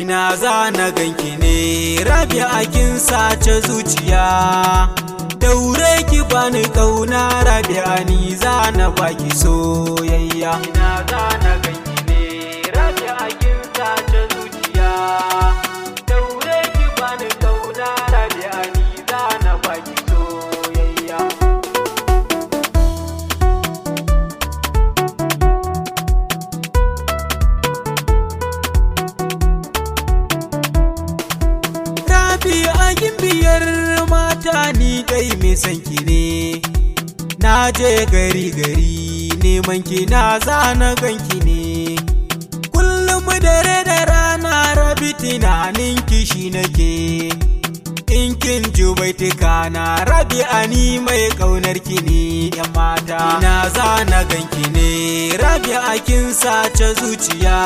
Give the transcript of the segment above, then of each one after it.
ina za na ganki ne Rabi'a kin sace zuciya daure ki bani kauna Rabi'a ni za na baki soyayya ina za na ganki ne Rabi'a kin sace zuciya daure ki bani kauna Rabi'a ni za na baki soyayya Rabi'a gimbiyar mata ni dai mai sanki ne na je gari neman ki na zana ganki ne kullum dare da rana Rabi tunanin ki shi nake in kin ji baitika na Rabi'a ni mai kaunar ki ne yan mata ina zana ganki ne Rabi'a kin sace zuciya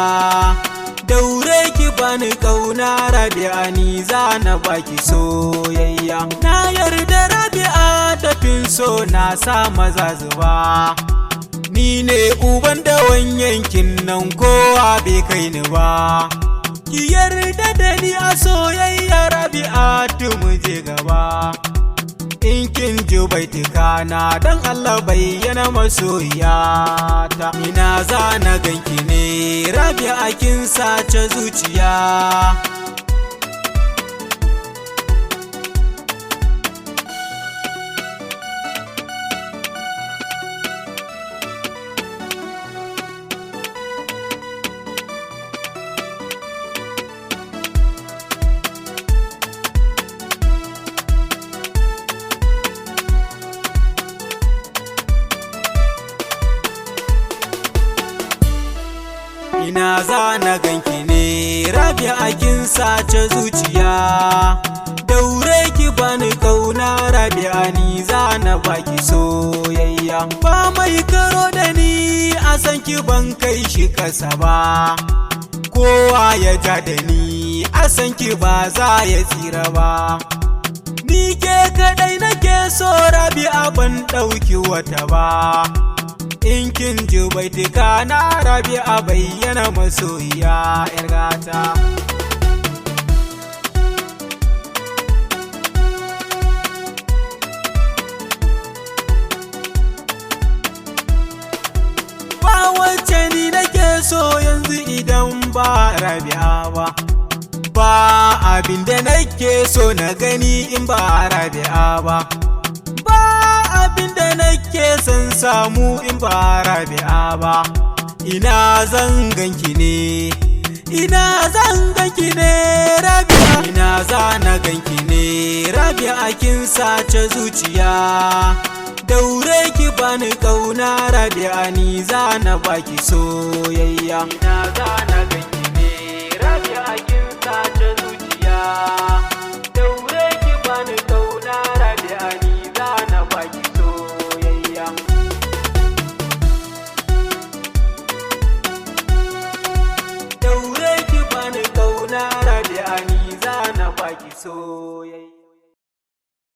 daure ki bani kauna Rabi'a ni za na baki soyayya na yarda Rabi'a tafin so na sa maza zuba ni ne uban dawan yankin nan kowa bai kai ni ba ki yarda da ni a soyayya Rabi'a mu je gaba in kin ji baitika na dan Allah bayyana masoyiya ta ina za na ganki ne Rabi'a kin sace zuciya ina za na ganki ne Rabi'a kin sace zuciya daure ki bani kauna Rabi'a ni za na baki soyayya ba mai karo da ni a san ki ban kai shi kasa ba kowa ya ja da ni a san ki ba za ya tsira ba ni ke kadai nake so Rabi'a ban dauki wata ba in kin ji baitika na Rabi'a bayyana masoyiya yar gata ba wacce ni nake so yanzu idan ba Rabi'a ba abinda nake so na gani in ba Rabi'a ba abinda nake son samu in ba Rabi'a ba ina zan ganki ne ina zan ganki ne Rabi'a ina za na ganki ne Rabi'a kin sace zuciya daure ki bani kauna Rabi'a ni za na baki soyayya ina za na ganki